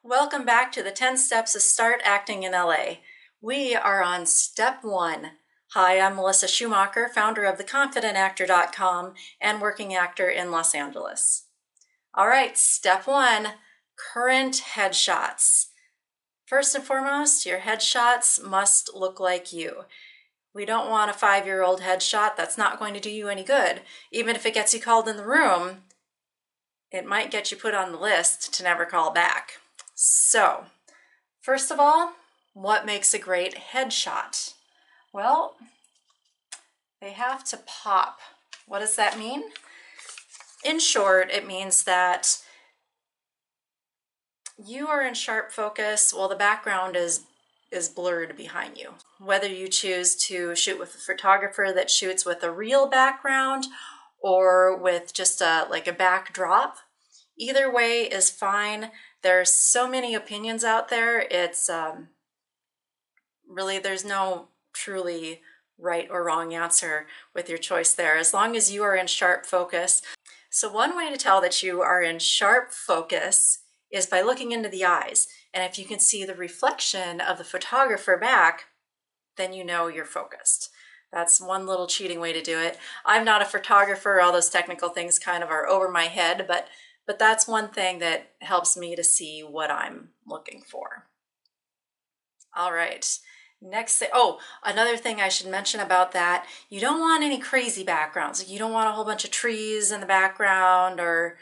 Welcome back to the 10 Steps to Start Acting in LA. We are on Step 1. Hi, I'm Melissa Schumacher, founder of theconfidentactor.com and working actor in Los Angeles. All right, Step 1, current headshots. First and foremost, your headshots must look like you. We don't want a 5-year-old headshot. That's not going to do you any good. Even if it gets you called in the room, it might get you put on the list to never call back. So, first of all, what makes a great headshot? Well, they have to pop. What does that mean? In short, it means that you are in sharp focus while the background is blurred behind you. Whether you choose to shoot with a photographer that shoots with a real background or with just a backdrop, either way is fine. There's so many opinions out there. It's really, there's no truly right or wrong answer with your choice there, as long as you are in sharp focus. So one way to tell that you are in sharp focus is by looking into the eyes. And if you can see the reflection of the photographer back, then you know you're focused. That's one little cheating way to do it. I'm not a photographer. All those technical things kind of are over my head, but that's one thing that helps me to see what I'm looking for. All right, next thing, another thing I should mention about that, you don't want any crazy backgrounds. You don't want a whole bunch of trees in the background, or,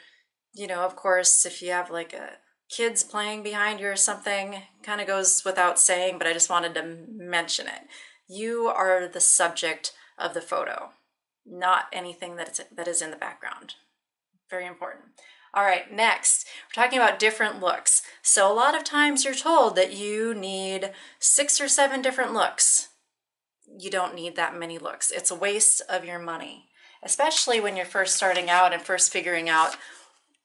of course, if you have like a kids playing behind you or something, kind of goes without saying, but I just wanted to mention it. You are the subject of the photo, not anything that is in the background. Very important. All right, next, we're talking about different looks. So a lot of times you're told that you need 6 or 7 different looks. You don't need that many looks. It's a waste of your money, especially when you're first starting out and first figuring out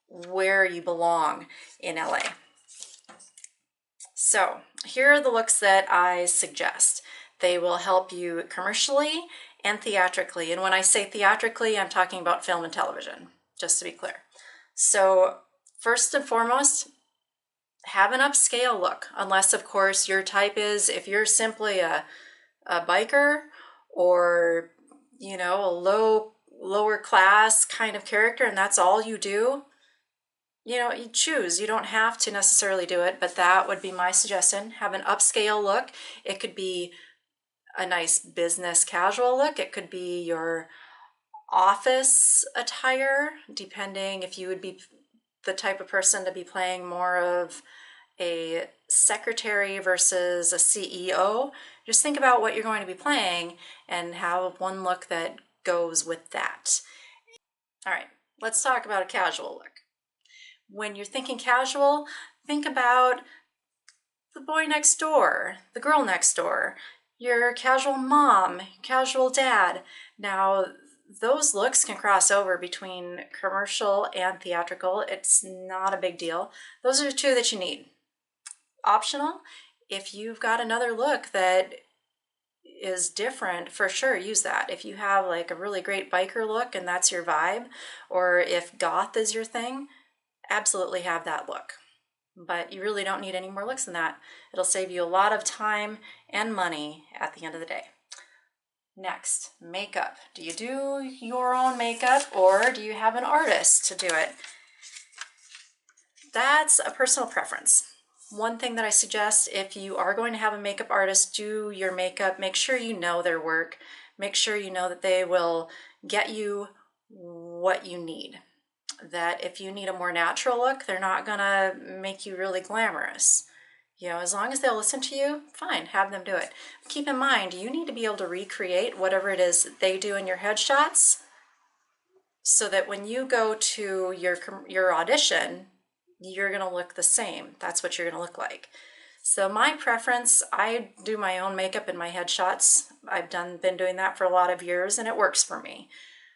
where you belong in LA. So here are the looks that I suggest. They will help you commercially and theatrically. And when I say theatrically, I'm talking about film and television, just to be clear. So first and foremost, have an upscale look, unless of course your type is, if you're simply a biker or, a lower class kind of character and that's all you do, you choose. You don't have to necessarily do it, but that would be my suggestion. Have an upscale look. It could be a nice business casual look. It could be your office attire, depending if you would be the type of person to be playing more of a secretary versus a CEO. Just think about what you're going to be playing and have one look that goes with that. All right, let's talk about a casual look. When you're thinking casual, think about the boy next door, the girl next door, your casual mom, casual dad. Now, those looks can cross over between commercial and theatrical. It's not a big deal. Those are the 2 that you need. Optional, if you've got another look that is different, for sure, use that. If you have like a really great biker look and that's your vibe, or if goth is your thing, absolutely have that look. But you really don't need any more looks than that. It'll save you a lot of time and money at the end of the day. Next, makeup. Do you do your own makeup or do you have an artist to do it? That's a personal preference. One thing that I suggest, if you are going to have a makeup artist do your makeup, make sure you know their work. Make sure you know that they will get you what you need. That if you need a more natural look, they're not gonna make you really glamorous. As long as they'll listen to you, fine, have them do it. Keep in mind, you need to be able to recreate whatever it is that they do in your headshots so that when you go to your audition, you're gonna look the same. That's what you're gonna look like. So my preference, I do my own makeup in my headshots. I've been doing that for a lot of years and it works for me.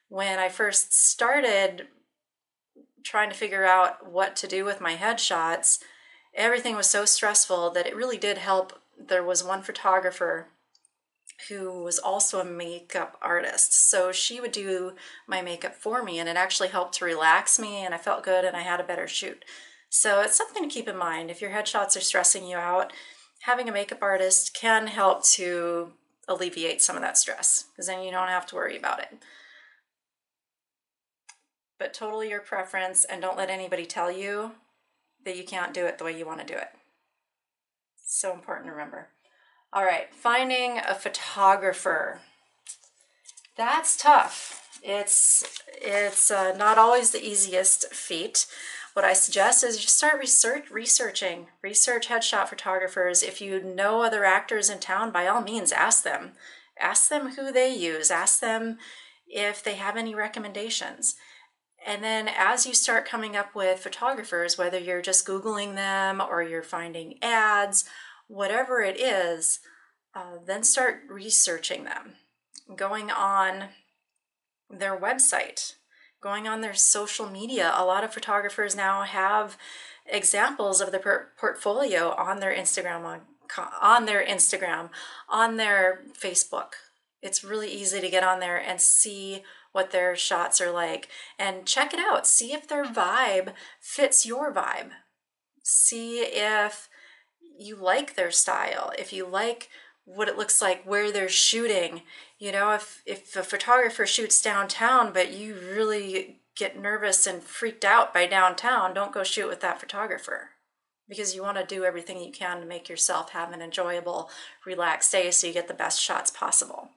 When I first started trying to figure out what to do with my headshots, everything was so stressful that it really did help. There was one photographer who was also a makeup artist, so she would do my makeup for me and it actually helped to relax me and I felt good and I had a better shoot. So it's something to keep in mind. If your headshots are stressing you out, having a makeup artist can help to alleviate some of that stress, because then you don't have to worry about it. But totally your preference, and don't let anybody tell you that you can't do it the way you want to do it. So important to remember. All right, finding a photographer. That's tough. It's not always the easiest feat. What I suggest is you start researching. Research headshot photographers. If you know other actors in town, by all means, ask them. Ask them who they use. Ask them if they have any recommendations. And then as you start coming up with photographers, whether you're just Googling them or you're finding ads, whatever it is, then start researching them. Going on their website, going on their social media. A lot of photographers now have examples of their portfolio on their Instagram, on their Facebook. It's really easy to get on there and see what their shots are like and check it out. See if their vibe fits your vibe. See if you like their style, if you like what it looks like, where they're shooting. You know, if a photographer shoots downtown, but you really get nervous and freaked out by downtown, don't go shoot with that photographer, because you want to do everything you can to make yourself have an enjoyable, relaxed day so you get the best shots possible.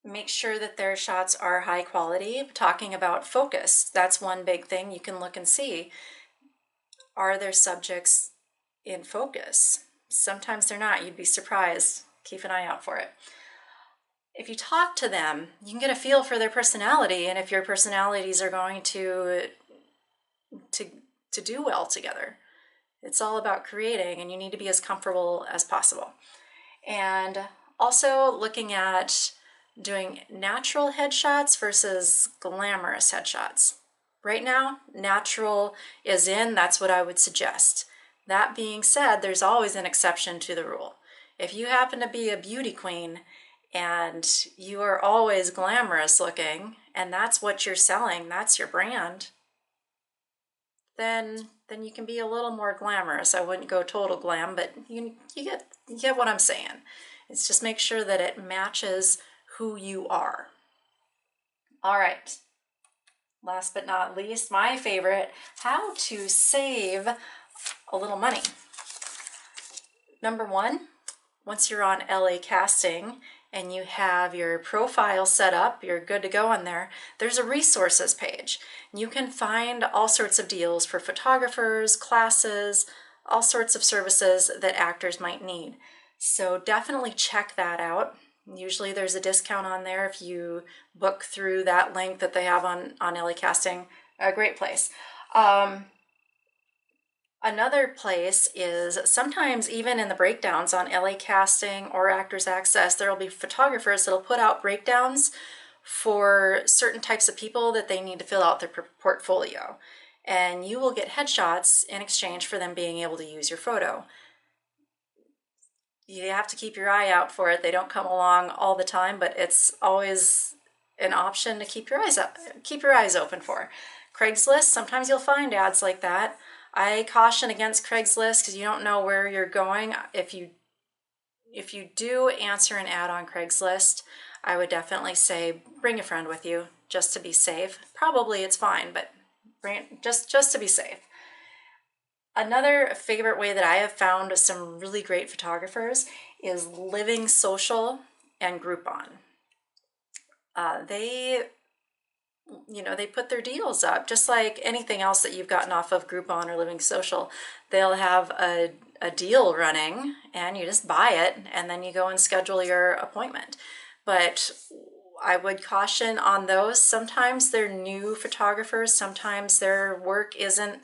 Make sure that their shots are high quality. Talking about focus, that's one big thing you can look and see. Are their subjects in focus? Sometimes they're not. You'd be surprised. Keep an eye out for it. If you talk to them, you can get a feel for their personality, and if your personalities are going to do well together. It's all about creating, and you need to be as comfortable as possible. And also looking at doing natural headshots versus glamorous headshots. Right now, natural is in. That's what I would suggest. That being said, there's always an exception to the rule. If you happen to be a beauty queen and you are always glamorous looking, and that's what you're selling, that's your brand, then you can be a little more glamorous. I wouldn't go total glam, but you get what I'm saying. It's just make sure that it matches who you are. All right. Last but not least, my favorite, how to save a little money. Number one, once you're on LA Casting and you have your profile set up, you're good to go on there, there's a resources page. You can find all sorts of deals for photographers, classes, all sorts of services that actors might need. So definitely check that out. Usually there's a discount on there if you book through that link that they have on LA Casting. A great place. Another place is sometimes even in the breakdowns on LA Casting or Actors Access, there will be photographers that'll put out breakdowns for certain types of people that they need to fill out their portfolio. And you will get headshots in exchange for them being able to use your photo. You have to keep your eye out for it. They don't come along all the time, but it's always an option to keep your eyes open for. Craigslist, sometimes you'll find ads like that. I caution against Craigslist because you don't know where you're going. If you do answer an ad on Craigslist, I would definitely say bring a friend with you just to be safe. Probably it's fine, but just to be safe. Another favorite way that I have found some really great photographers is Living Social and Groupon. They put their deals up just like anything else that you've gotten off of Groupon or Living Social. They'll have a deal running and you just buy it and then you go and schedule your appointment. But I would caution on those. Sometimes they're new photographers. Sometimes their work isn't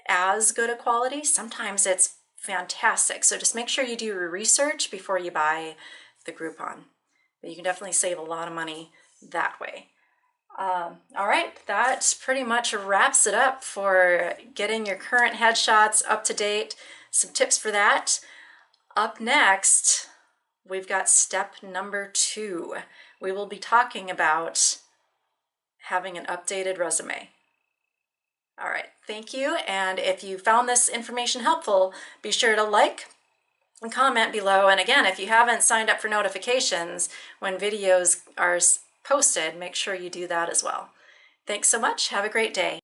as good a quality. Sometimes it's fantastic. So just make sure you do your research before you buy the Groupon. But you can definitely save a lot of money that way. All right, that pretty much wraps it up for getting your current headshots up to date. Some tips for that. Up next, we've got step number 2. We will be talking about having an updated resume. All right, thank you. And if you found this information helpful, be sure to like and comment below. And again, if you haven't signed up for notifications when videos are posted, make sure you do that as well. Thanks so much. Have a great day.